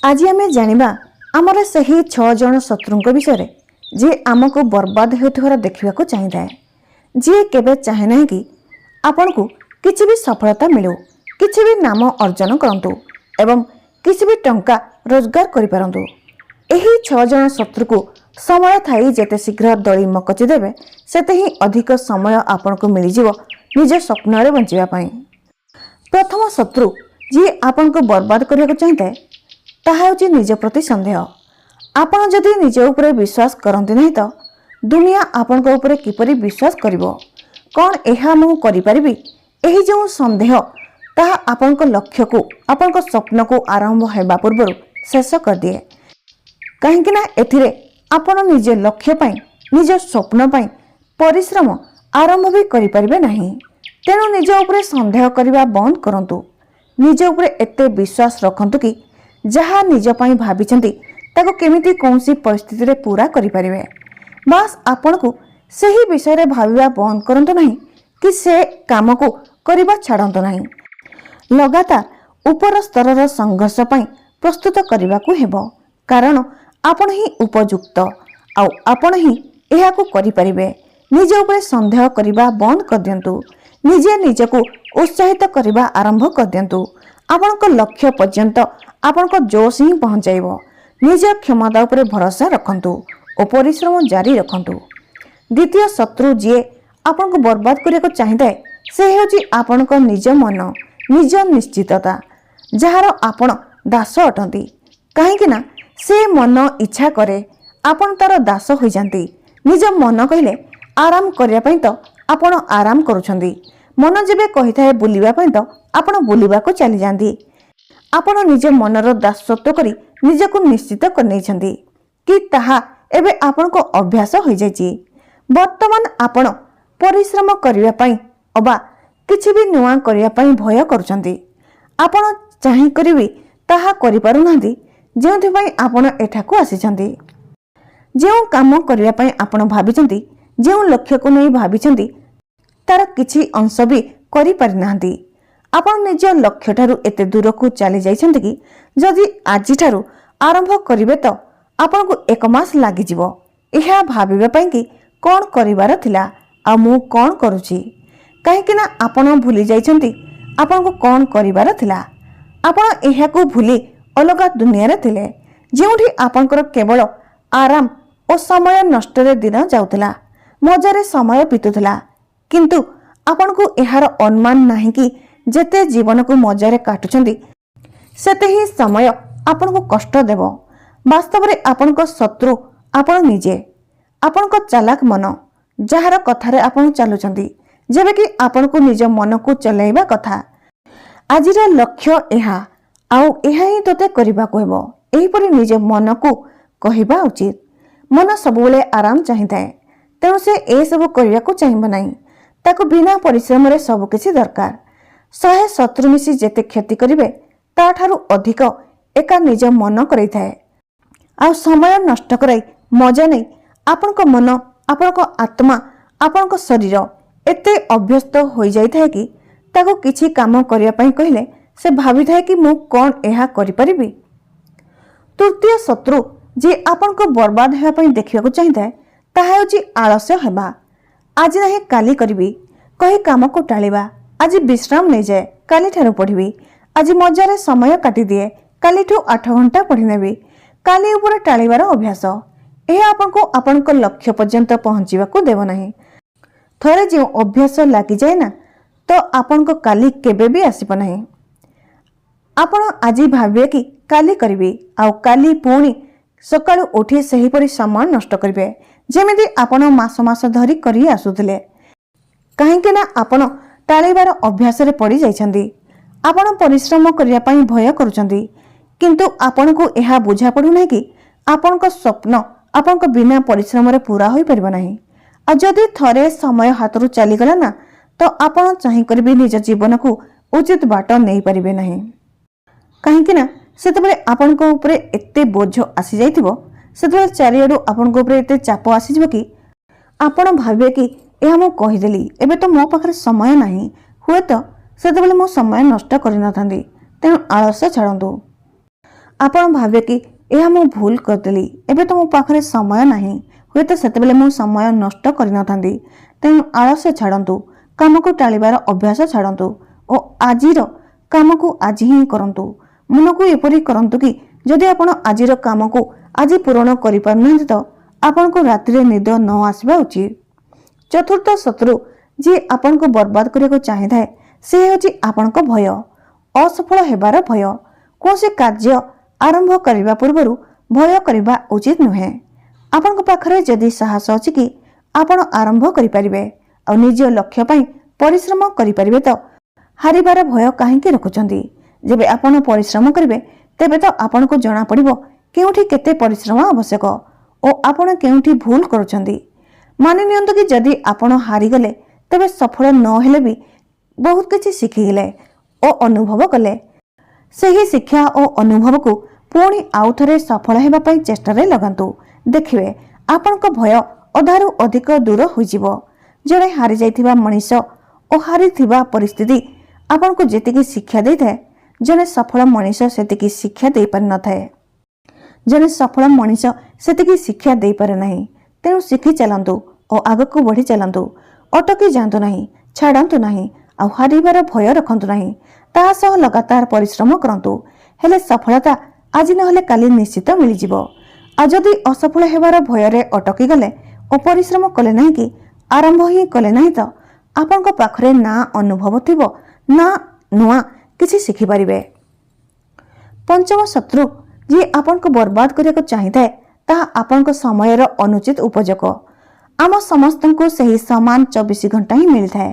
आज आम जाना आमर से 6 जन शत्रु विषय जी आमको बर्बाद होता देखा चाहिए। जी केवे चाहे ना कि आपण को किसी भी सफलता मिलू, किसी भी नाम अर्जन करंतु एवं किसी भी टंका रोजगार करिपारंतु। एही 6 जन शत्रु को समय थाई जेते शीघ्र दली मकची देवे सेते ही अधिक समय आपण को मिलिजिवो निज स्वप्न रे बंचिबा पई। प्रथम शत्रु जी आपण को बर्बाद करने चाहिए ताहा होची निज प्रति संदेह। आपण जदि निज उपरे विश्वास करते नहीं तो दुनिया आपण को उपरे किपरि विश्वास करिवो, कौन एहा मु करि परिबी, एही जो संदेह ताहा आपण को लक्ष्य को आपण को स्वप्न को आरंभ हेबा पूर्व शेष कर दिए। कहीं ना एथिरे आपण निज लक्ष्य पई निज स्वप्न पई परिश्रम आरंभ भी करि परिबे नहीं। तेणु निज उपरे संदेह करबा बंद करंतु। निज उपरे एते विश्वास रखंतु कि जहाँ निज पई भाबिचंती ताको केमिति कौनसी परिस्थिति रे पूरा करि परिबे। बस आपण को सही विषय रे भाबिबा बंद करंतु नहीं कि से काम को करबा छाड़ंतु नहीं। लगातार ऊपर स्तर संघर्ष पई प्रस्तुत करबा को हेबो, कारण आपण ही उपयुक्त आउ आपण ही एहा को करि परिबे। निज उपरे संदेह करबा बंद कर दियंतु। निजे निज को उत्साहित करबा आरंभ कर दियंतु। आपण को लक्ष्य पर्यंत आपण को जोश ही पहुंचाइबो। निज क्षमता उपरे भरोसा रखंतु और परिश्रम जारी रखंतु। द्वितीय शत्रु जी आपण को बर्बाद करने को चाहिए से होची आपण को निज मन, निज निश्चितता, जार आपण दास अटंती। कहीं ना से मन इच्छा करे आपण तार दास हो जाती। निज मन कहले आराम करने पई तो आपण आराम करुछंती। मन जेबे कही थाए बुलिबा पई तो आपण बुलिबा को चली जांती। आपण निज मनर दासत्व करी निज को निश्चित कर नै छंती कि ताहा एबे आपण को अभ्यास हो जायछि। वर्तमान आपण परिश्रम करिया पई अबा किछि भी नुआ करिया पई भय करूछंती। आपण चाहि करिवि ताहा करि पारु नांती, जेउथि पई आपण एठा को आसीछंती। जेउ काम करिया पई आपण भाबिछंती, जेउ लक्ष्य को नै भाबिछंती तार किछि अंश भी करि पारि नांती। आपण निज लक्ष्य ठारू एते दूर को चली जाइछंती कि जदि आजि ठारू आरंभ करिवे तो आपण को 1 मास लागि जिवो एहा भाबिबा पई कि कोन करिवार थिला आ मु कोन करूची। काहे कि ना आपण भूली जाइछंती आपण को कोन करिवार थिला। आपण एहा को भूली अलगा दुनिया रे थिले, जेउठी आपनकर केवल आराम और समय नष्ट रे दिन जाउतला, मजा रे समय बीतुतला। किंतु आपण को एहार अनुमान नाही कि जेते जीवन को मजारे काटुछंती सेते ही समय आपण को कष्ट देव। वास्तव रे आपण को शत्रु आपण निजे, आपण को चालाक मन, जहार कथारे आपण चालुछंती, जेबे कि आपण को निज मन को चलाइबा कथा। आजिर लक्ष्य एहा आउ एहा ही तोते करिबा को हेबो, एही परि निज मन को कहिबा उचित। मन सबुले आराम चाहिए, तेणु से ए सब करिया को चाहिबा नाही। ताको बिना परिश्रम रे सब किछि दरकार। 100 शत्रु मिसी जेते क्षति करिवे ता ठारू अधिक एका निज मन करै थाए। आ समय नष्ट कराई मजा नहीं आपण को मन, आपण को आत्मा, आपण को शरीर एते अभ्यस्त हो जाई थाए कि ताको किछि काम करिया पई कहिले से भाबी थाए कि मु कोन एहा करि परिबी। तृतीय शत्रु जे आपण को बर्बाद हेबा पई देखिबा को चाहिए ताहा होची आलस्य हेबा। आज नहीं काली करिबी कही काम को टालिबा। आज विश्राम नहीं जाए, काली ठारू पढ़ी। आज मजारे समय काटी दिए, काली ठू 8 घंटा पढ़ी नेबी। काली ऊपर टालिबार अभ्यास यह आपको आपण को लक्ष्य पर्यंत पहुंचीबा को देव नहीं। थरे जो अभ्यास लगी जाए ना तो आपण को काली केबे भी आसीब नहीं। आपण आज भाबे कि काली करिबी आउ काली पुणी सकाळु उठी सही परि समय नष्ट करिवे, जेमिति आपण मास मास धरी करी आसुथिले। काहेकि ना आपण टाळिबार अभ्यास रे पड़ी जाइछंती। आपण परिश्रम करिया पई भय करूछंती, किंतु आपण को एहा बुझा पडु नै कि आपण को स्वप्न आपण को बिना परिश्रम रे पूरा होई परिबो नाही। आ जदि थरे समय हातरु चली गला ना तो आपण चाहि करबी निज जीवन को उचित बाट नै परिबे नाही। काहेकि ना सेतबेले आपण को ऊपर एते बोझ आसी जाइथिबो, सेतबेले चारियाडू आपण को ऊपर एते चाप आसी जिवो कि आपण भाबे कि यह मु कहीदेली एबे तो मो पाखरे समय नाही, हुए तो सेतबेले मो समय नष्ट करि न थांदी। तेणु आलस्य छाड़ू। ଆପଣ ଭାବେ କି ଏହା ମୁଁ ଭୁଲ କରିଦେଲି, ଏବେ ତ ମୋ ପାଖରେ ସମୟ ନାହିଁ, ହୁଏତ ସେତେବେଳେ ମୁଁ ସମୟ ନଷ୍ଟ କରିନଥାନ୍ତି। ତେଣୁ ଆଳସ୍ୟ ଛାଡ଼ନ୍ତୁ, କାମକୁ ଟାଳିବାର ଅଭ୍ୟାସ ଛାଡ଼ନ୍ତୁ ଓ ଆଜିର କାମକୁ ଆଜି ହିଁ କରନ୍ତୁ। ମନକୁ ଏପରି କରନ୍ତୁ କି ଯଦି ଆପଣ ଆଜିର କାମକୁ ଆଜି ପୂରଣ କରିପାରୁନାହାନ୍ତି ତ ଆପଣଙ୍କୁ ରାତିରେ ନିଦ ନ ଆସିବା ଉଚିତ। ଚତୁର୍ଥ ଶତ୍ରୁ ଯିଏ ଆପଣଙ୍କୁ ବର୍ବାଦ କରିବାକୁ ଚାହିଁଥାଏ ସେ ହେଉଛି ଆପଣଙ୍କ ଭୟ, ଅସଫଳ ହେବାର ଭୟ। କୌଣସି କାର୍ଯ୍ୟ ଆରମ୍ଭ କରିବା ପୂର୍ବରୁ ଭୟ କରିବା ଉଚିତ ନୁହେଁ। ଆପଣଙ୍କ ପାଖରେ ଯଦି ସାହସ ଅଛି କି ଆପଣ ଆରମ୍ଭ କରିପାରିବେ ଆଉ ନିଜ ଲକ୍ଷ୍ୟ ପାଇଁ ପରିଶ୍ରମ କରିପାରିବେ ତ ହାରିବାର ଭୟ କାହିଁକି ରଖୁଛନ୍ତି? ଯେବେ ଆପଣ ପରିଶ୍ରମ କରିବେ ତେବେ ତ ଆପଣଙ୍କୁ ଜଣାପଡ଼ିବ କେଉଁଠି କେତେ ପରିଶ୍ରମ ଆବଶ୍ୟକ ଓ ଆପଣ କେଉଁଠି ଭୁଲ କରୁଛନ୍ତି। ମାନି ନିଅନ୍ତୁ କି ଯଦି ଆପଣ ହାରିଗଲେ ତେବେ ସଫଳ ନ ହେଲେ ବି ବହୁତ କିଛି ଶିଖିଗଲେ ଓ ଅନୁଭବ କଲେ। ସେହି ଶିକ୍ଷା ଓ ଅନୁଭବକୁ ପୁଣି ଆଉ ଥରେ ସଫଳ ହେବା ପାଇଁ ଚେଷ୍ଟାରେ ଲଗାନ୍ତୁ। ଦେଖିବେ ଆପଣଙ୍କ ଭୟ ଅଧାରୁ ଅଧିକ ଦୂର ହୋଇଯିବ। ଜଣେ ହାରିଯାଇଥିବା ମଣିଷ ଓ ହାରିଥିବା ପରିସ୍ଥିତି ଆପଣଙ୍କୁ ଯେତିକି ଶିକ୍ଷା ଦେଇଥାଏ ଜଣେ ସଫଳ ମଣିଷ ସେତିକି ଶିକ୍ଷା ଦେଇପାରିନଥାଏ। ଜଣେ ସଫଳ ମଣିଷ ସେତିକି ଶିକ୍ଷା ଦେଇପାରେ ନାହିଁ। ତେଣୁ ଶିଖି ଚାଲନ୍ତୁ ଓ ଆଗକୁ ବଢ଼ି ଚାଲନ୍ତୁ। ଅଟକି ଯାଆନ୍ତୁ ନାହିଁ, ଛାଡ଼ନ୍ତୁ ନାହିଁ ଆଉ ହାରିବାର ଭୟ ରଖନ୍ତୁ ନାହିଁ। ତାହା ସହ ଲଗାତାର ପରିଶ୍ରମ କରନ୍ତୁ। ହେଲେ ସଫଳତା ଆଜି ନହେଲେ କାଲି ନିଶ୍ଚିତ ମିଳିଯିବ। ଆଉ ଯଦି ଅସଫଳ ହେବାର ଭୟରେ ଅଟକି ଗଲେ ଓ ପରିଶ୍ରମ କଲେ ନାହିଁ କି ଆରମ୍ଭ ହିଁ କଲେ ନାହିଁ ତ ଆପଣଙ୍କ ପାଖରେ ନା ଅନୁଭବ ଥିବ ନା ନୂଆ କିଛି ଶିଖିପାରିବେ। ପଞ୍ଚମ ଶତ୍ରୁ ଯିଏ ଆପଣଙ୍କୁ ବର୍ବାଦ କରିବାକୁ ଚାହିଁଥାଏ ତାହା ଆପଣଙ୍କ ସମୟର ଅନୁଚିତ ଉପଯୋଗ। ଆମ ସମସ୍ତଙ୍କୁ ସେହି ସମାନ 24 ଘଣ୍ଟା ହିଁ ମିଳିଥାଏ,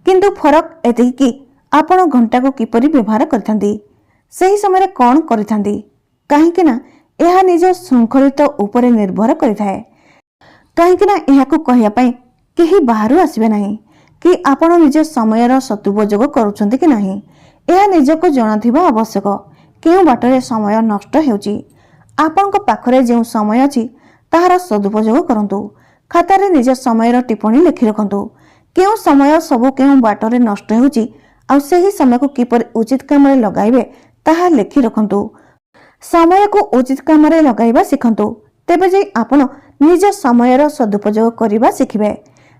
କିନ୍ତୁ ଫରକ ଏତିକି କି ଆପଣ ଘଣ୍ଟାକୁ କିପରି ବ୍ୟବହାର କରିଥାନ୍ତି, ସେହି ସମୟରେ କ'ଣ କରିଥାନ୍ତି। କାହିଁକି ନା ଏହା ନିଜ ଶୃଙ୍ଖଳିତ ଉପରେ ନିର୍ଭର କରିଥାଏ। କାହିଁକି ନା ଏହାକୁ କହିବା ପାଇଁ କେହି ବାହାରୁ ଆସିବେ ନାହିଁ କି ଆପଣ ନିଜ ସମୟର ସଦୁପଯୋଗ କରୁଛନ୍ତି କି ନାହିଁ। ଏହା ନିଜକୁ ଜଣାଥିବା ଆବଶ୍ୟକ କେଉଁ ବାଟରେ ସମୟ ନଷ୍ଟ ହେଉଛି। ଆପଣଙ୍କ ପାଖରେ ଯେଉଁ ସମୟ ଅଛି ତାହାର ସଦୁପଯୋଗ କରନ୍ତୁ। ଖାତାରେ ନିଜ ସମୟର ଟିପ୍ପଣୀ ଲେଖି ରଖନ୍ତୁ। କେଉଁ ସମୟ ସବୁ କେଉଁ ବାଟରେ ନଷ୍ଟ ହେଉଛି ଆଉ ସେହି ସମୟକୁ କିପରି ଉଚିତ କାମରେ ଲଗାଇବେ ତାହା ଲେଖି ରଖନ୍ତୁ। ସମୟକୁ ଉଚିତ କାମରେ ଲଗାଇବା ଶିଖନ୍ତୁ, ତେବେ ଯାଇ ଆପଣ ନିଜ ସମୟର ସଦୁପଯୋଗ କରିବା ଶିଖିବେ।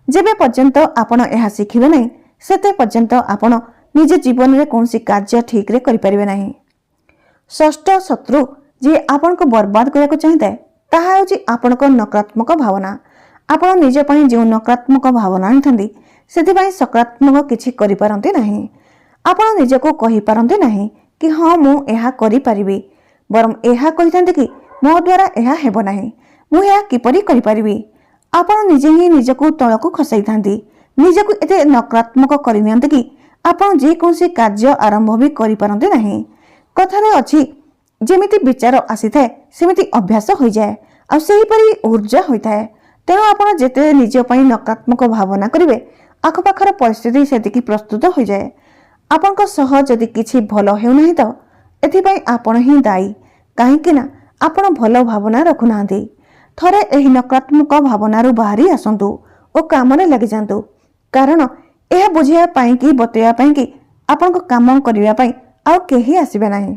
ଯେବେ ପର୍ଯ୍ୟନ୍ତ ଆପଣ ଏହା ଶିଖିବେ ନାହିଁ ସେତେ ପର୍ଯ୍ୟନ୍ତ ଆପଣ ନିଜ ଜୀବନରେ କୌଣସି କାର୍ଯ୍ୟ ଠିକରେ କରିପାରିବେ ନାହିଁ। ଷଷ୍ଠ ଶତ୍ରୁ ଯିଏ ଆପଣଙ୍କୁ ବର୍ବାଦ କରିବାକୁ ଚାହିଁଥାଏ ତାହା ହେଉଛି ଆପଣଙ୍କ ନକାରାତ୍ମକ ଭାବନା। ଆପଣ ନିଜ ପାଇଁ ଯେଉଁ ନକାରାତ୍ମକ ଭାବନା ଆଣିଥାନ୍ତି ସେଥିପାଇଁ ସକାରାତ୍ମକ କିଛି କରିପାରନ୍ତି ନାହିଁ। ଆପଣ ନିଜକୁ କହିପାରନ୍ତି ନାହିଁ କି ହଁ ମୁଁ ଏହା କରିପାରିବି, ବରଂ ଏହା କହିଥାନ୍ତି କି ମୋ ଦ୍ୱାରା ଏହା ହେବ ନାହିଁ, ମୁଁ ଏହା କିପରି କରିପାରିବି। ଆପଣ ନିଜେ ହିଁ ନିଜକୁ ତଳକୁ ଖସାଇଥାନ୍ତି। ନିଜକୁ ଏତେ ନକାରାତ୍ମକ କରିନିଅନ୍ତି କି ଆପଣ ଯେକୌଣସି କାର୍ଯ୍ୟ ଆରମ୍ଭ ବି କରିପାରନ୍ତି ନାହିଁ। କଥାରେ ଅଛି ଯେମିତି ବିଚାର ଆସିଥାଏ ସେମିତି ଅଭ୍ୟାସ ହୋଇଯାଏ ଆଉ ସେହିପରି ଊର୍ଜା ହୋଇଥାଏ। ତେଣୁ ଆପଣ ଯେତେ ନିଜ ପାଇଁ ନକାରାତ୍ମକ ଭାବନା କରିବେ ଆଖପାଖର ପରିସ୍ଥିତି ସେତିକି ପ୍ରସ୍ତୁତ ହୋଇଯାଏ। ଆପଣଙ୍କ ସହ ଯଦି କିଛି ଭଲ ହେଉନାହିଁ ତ ଏଥିପାଇଁ ଆପଣ ହିଁ ଦାୟୀ, କାହିଁକି ନା ଆପଣ ଭଲ ଭାବନା ରଖୁନାହାନ୍ତି। ଥରେ ଏହି ନକାରାତ୍ମକ ଭାବନାରୁ ବାହାରି ଆସନ୍ତୁ ଓ କାମରେ ଲାଗିଯାଆନ୍ତୁ, କାରଣ ଏହା ବୁଝିବା ପାଇଁ କି ବତେଇବା ପାଇଁ କି ଆପଣଙ୍କ କାମ କରିବା ପାଇଁ ଆଉ କେହି ଆସିବେ ନାହିଁ।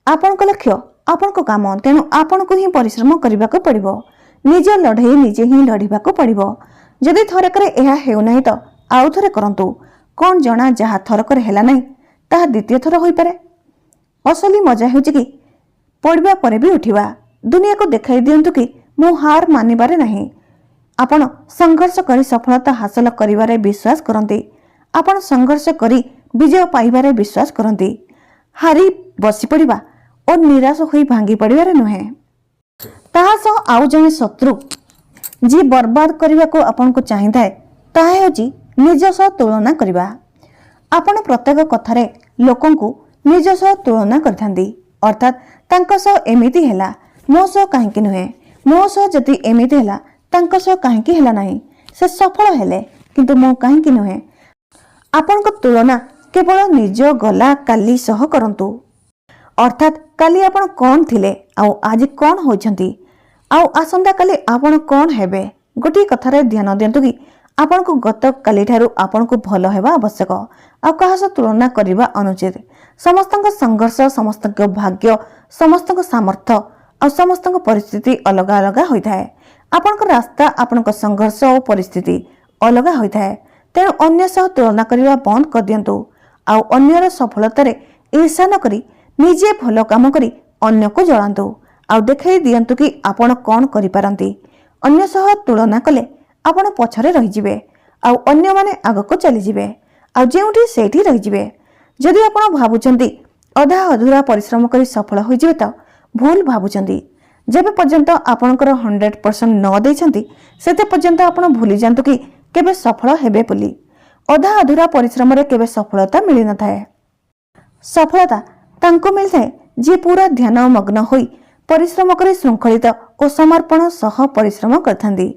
ଆପଣଙ୍କ ଲକ୍ଷ୍ୟ ଆପଣଙ୍କ କାମ, ତେଣୁ ଆପଣଙ୍କୁ ହିଁ ପରିଶ୍ରମ କରିବାକୁ ପଡ଼ିବ। ନିଜ ଲଢ଼େଇ ନିଜେ ହିଁ ଲଢ଼ିବାକୁ ପଡ଼ିବ। ଯଦି ଥରକରେ ଏହା ହେଉନାହିଁ ତ ଆଉ ଥରେ କରନ୍ତୁ। କ'ଣ ଜଣା ଯାହା ଥରକରେ ହେଲା ନାହିଁ ତାହା ଦ୍ୱିତୀୟ ଥର ହୋଇପାରେ। ଅସଲି ମଜା ହେଉଛି କି ପଡ଼ିବା ପରେ ବି ଉଠିବା। ଦୁନିଆକୁ ଦେଖାଇ ଦିଅନ୍ତୁ କି ମୁଁ ହାର ମାନିବାରେ ନାହିଁ। ଆପଣ ସଂଘର୍ଷ କରି ସଫଳତା ହାସଲ କରିବାରେ ବିଶ୍ୱାସ କରନ୍ତି। ଆପଣ ସଂଘର୍ଷ କରି ବିଜୟ ପାଇବାରେ ବିଶ୍ୱାସ କରନ୍ତି। ହାରି ବସି ପଡ଼ିବା ଓ ନିରାଶ ହୋଇ ଭାଙ୍ଗି ପଡ଼ିବାରେ ନୁହେଁ। ତାହା ସହ ଆଉ ଜଣେ ଶତ୍ରୁ ଯିଏ ବର୍ବାଦ କରିବାକୁ ଆପଣଙ୍କୁ ଚାହିଁଥାଏ ତାହା ହେଉଛି ନିଜ ସହ ତୁଳନା କରିବା। ଆପଣ ପ୍ରତ୍ୟେକ କଥାରେ ଲୋକଙ୍କୁ ନିଜ ସହ ତୁଳନା କରିଥାନ୍ତି, ଅର୍ଥାତ୍ ତାଙ୍କ ସହ ଏମିତି ହେଲା ମୋ ସହ କାହିଁକି ନୁହେଁ, ମୋ ସହ ଯଦି ଏମିତି ହେଲା ତାଙ୍କ ସହ କାହିଁକି ହେଲା ନାହିଁ, ସେ ସଫଳ ହେଲେ କିନ୍ତୁ ମୁଁ କାହିଁକି ନୁହେଁ। ଆପଣଙ୍କ ତୁଳନା କେବଳ ନିଜ ଗଲା କାଲି ସହ କରନ୍ତୁ, ଅର୍ଥାତ୍ କାଲି ଆପଣ କ'ଣ ଥିଲେ ଆଉ ଆଜି କ'ଣ ହୋଇଛନ୍ତି ଆଉ ଆସନ୍ତାକାଲି ଆପଣ କ'ଣ ହେବେ। ଗୋଟିଏ କଥାରେ ଧ୍ୟାନ ଦିଅନ୍ତୁ କି ଆପଣଙ୍କୁ ଗତକାଲିଠାରୁ ଆପଣଙ୍କୁ ଭଲ ହେବା ଆବଶ୍ୟକ ଆଉ କାହା ସହ ତୁଳନା କରିବା ଅନୁଚିତ। ସମସ୍ତଙ୍କ ସଂଘର୍ଷ ସମସ୍ତଙ୍କ ଭାଗ୍ୟ ସମସ୍ତଙ୍କ ସାମର୍ଥ୍ୟ ଆଉ ସମସ୍ତଙ୍କ ପରିସ୍ଥିତି ଅଲଗା ଅଲଗା ହୋଇଥାଏ। ଆପଣଙ୍କ ରାସ୍ତା, ଆପଣଙ୍କ ସଂଘର୍ଷ ଓ ପରିସ୍ଥିତି ଅଲଗା ହୋଇଥାଏ। ତେଣୁ ଅନ୍ୟ ସହ ତୁଳନା କରିବା ବନ୍ଦ କରିଦିଅନ୍ତୁ। ଆଉ ଅନ୍ୟର ସଫଳତାରେ ଈର୍ଷା ନ କରି ନିଜେ ଭଲ କାମ କରି ଅନ୍ୟକୁ ଜଣାନ୍ତୁ। ଆଉ ଦେଖାଇ ଦିଅନ୍ତୁ କି ଆପଣ କ'ଣ କରିପାରନ୍ତି। ଅନ୍ୟ ସହ ତୁଳନା କଲେ ଆପଣ ପଛରେ ରହିଯିବେ ଆଉ ଅନ୍ୟମାନେ ଆଗକୁ ଚାଲିଯିବେ ଆଉ ଯେଉଁଠି ସେଇଠି ରହିଯିବେ। ଯଦି ଆପଣ ଭାବୁଛନ୍ତି ଅଧା ଅଧୁରା ପରିଶ୍ରମ କରି ସଫଳ ହୋଇଯିବେ ତ ଭୁଲ ଭାବୁଛନ୍ତି। ଯେବେ ପର୍ଯ୍ୟନ୍ତ ଆପଣଙ୍କର 100% ନ ଦେଇଛନ୍ତି ସେତେ ପର୍ଯ୍ୟନ୍ତ ଆପଣ ଭୁଲି ଯାଆନ୍ତୁ କି କେବେ ସଫଳ ହେବେ ବୋଲି। ଅଧା ଅଧୁରା ପରିଶ୍ରମରେ କେବେ ସଫଳତା ମିଳିନଥାଏ। ସଫଳତା ତାଙ୍କୁ ମିଳିଥାଏ ଯିଏ ପୁରା ଧ୍ୟାନ ମଗ୍ନ ହୋଇ ପରିଶ୍ରମ କରି ଶୃଙ୍ଖଳିତ ଓ ସମର୍ପଣ ସହ ପରିଶ୍ରମ କରିଥାନ୍ତି।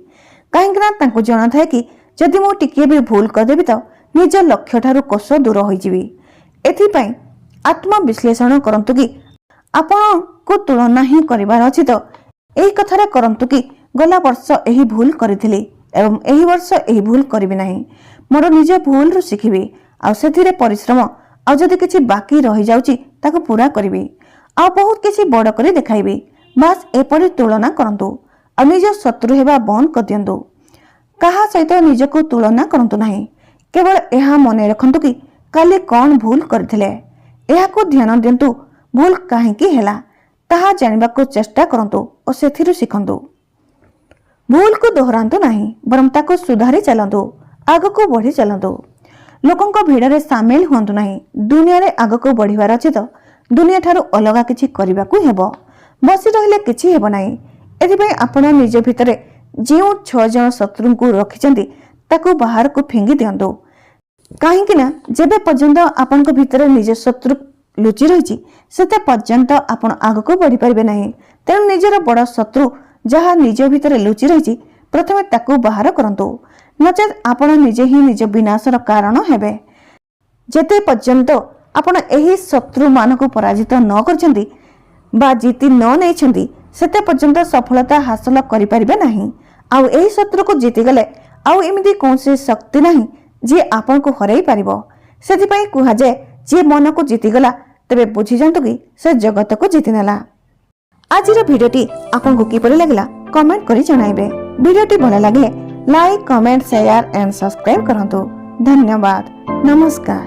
କାହିଁକି ନା ତାଙ୍କୁ ଜଣାଥାଏ କି ଯଦି ମୁଁ ଟିକିଏ ବି ଭୁଲ କରିଦେବି ତ ନିଜ ଲକ୍ଷ୍ୟଠାରୁ କୋଶ ଦୂର ହୋଇଯିବି। ଏଥିପାଇଁ ଆତ୍ମବିଶ୍ଳେଷଣ କରନ୍ତୁ କି ଆପଣଙ୍କୁ ତୁଳନା ହିଁ କରିବାର ଅଛି ତ ଏହି କଥାରେ କରନ୍ତୁ କି ଗଲା ବର୍ଷ ଏହି ଭୁଲ କରିଥିଲି ଏବଂ ଏହି ବର୍ଷ ଏହି ଭୁଲ କରିବି ନାହିଁ। ମୋର ନିଜ ଭୁଲରୁ ଶିଖିବି ଆଉ ସେଥିରେ ପରିଶ୍ରମ ଆଉ ଯଦି କିଛି ବାକି ରହିଯାଉଛି ତାକୁ ପୂରା କରିବି ଆଉ ବହୁତ କିଛି ବଡ଼ କରି ଦେଖାଇବି। ବାସ୍ ଏପରି ତୁଳନା କରନ୍ତୁ ଆଉ ନିଜ ଶତ୍ରୁ ହେବା ବନ୍ଦ କରିଦିଅନ୍ତୁ। କାହା ସହିତ ନିଜକୁ ତୁଳନା କରନ୍ତୁ ନାହିଁ। କେବଳ ଏହା ମନେ ରଖନ୍ତୁ କି କାଲି କ'ଣ ଭୁଲ କରିଥିଲେ। ଏହାକୁ ଧ୍ୟାନ ଦିଅନ୍ତୁ। ଭୁଲ କାହିଁକି ହେଲା ତାହା ଜାଣିବାକୁ ଚେଷ୍ଟା କରନ୍ତୁ ଓ ସେଥିରୁ ଶିଖନ୍ତୁ। ଭୁଲକୁ ଦୋହରାନ୍ତୁ ନାହିଁ, ବରଂ ତାକୁ ସୁଧାରି ଚାଲନ୍ତୁ, ଆଗକୁ ବଢ଼ି ଚାଲନ୍ତୁ। ଲୋକଙ୍କ ଭିଡ଼ରେ ସାମିଲ ହୁଅନ୍ତୁ ନାହିଁ। ଦୁନିଆରେ ଆଗକୁ ବଢ଼ିବାର ଅଛି ତ ଦୁନିଆ ଠାରୁ ଅଲଗା କିଛି କରିବାକୁ ହେବ। ବସି ରହିଲେ କିଛି ହେବ ନାହିଁ। ଏଥିପାଇଁ ଆପଣ ନିଜ ଭିତରେ ଯେଉଁ 6 ଜଣ ଶତ୍ରୁଙ୍କୁ ରଖିଛନ୍ତି ତାକୁ ବାହାରକୁ ଫିଙ୍ଗି ଦିଅନ୍ତୁ। କାହିଁକି ନା ଯେବେ ପର୍ଯ୍ୟନ୍ତ ଆପଣଙ୍କ ଭିତରେ ନିଜ ଶତ୍ରୁ ଲୁଚି ରହିଛି ସେତେ ପର୍ଯ୍ୟନ୍ତ ଆପଣ ଆଗକୁ ବଢ଼ିପାରିବେ ନାହିଁ। ତେଣୁ ନିଜର ବଡ଼ ଶତ୍ରୁ ଯାହା ନିଜ ଭିତରେ ଲୁଚି ରହିଛି ପ୍ରଥମେ ତାକୁ ବାହାର କରନ୍ତୁ, ନଚେତ୍ ଆପଣ ନିଜେ ହିଁ ନିଜ ବିନାଶର କାରଣ ହେବେ। ଯେତେ ପର୍ଯ୍ୟନ୍ତ ଆପଣ ଏହି ଶତ୍ରୁମାନଙ୍କୁ ପରାଜିତ ନ କରିଛନ୍ତି ବା ଜିତି ନ ନେଇଛନ୍ତି ସେତେ ପର୍ଯ୍ୟନ୍ତ ସଫଳତା ହାସଲ କରିପାରିବେ ନାହିଁ। ଆଉ ଏହି ଶତ୍ରୁକୁ ଜିତିଗଲେ ଆଉ ଏମିତି କୌଣସି ଶକ୍ତି ନାହିଁ ଯିଏ ଆପଣଙ୍କୁ ହରାଇ ପାରିବ। ସେଥିପାଇଁ କୁହାଯାଏ ଯିଏ ମନକୁ ଜିତିଗଲା ତେବେ ବୁଝିଯାଆନ୍ତୁ କି ସେ ଜଗତକୁ ଜିତିନେଲା। ଆଜିର ଭିଡ଼ିଓଟି ଆପଣଙ୍କୁ କିପରି ଲାଗିଲା କମେଣ୍ଟ କରି ଜଣାଇବେ। ଭିଡ଼ିଓଟି ଭଲ ଲାଗିଲେ like, comment, share and subscribe କରନ୍ତୁ। ଧନ୍ୟବାଦ। ନମସ୍କାର।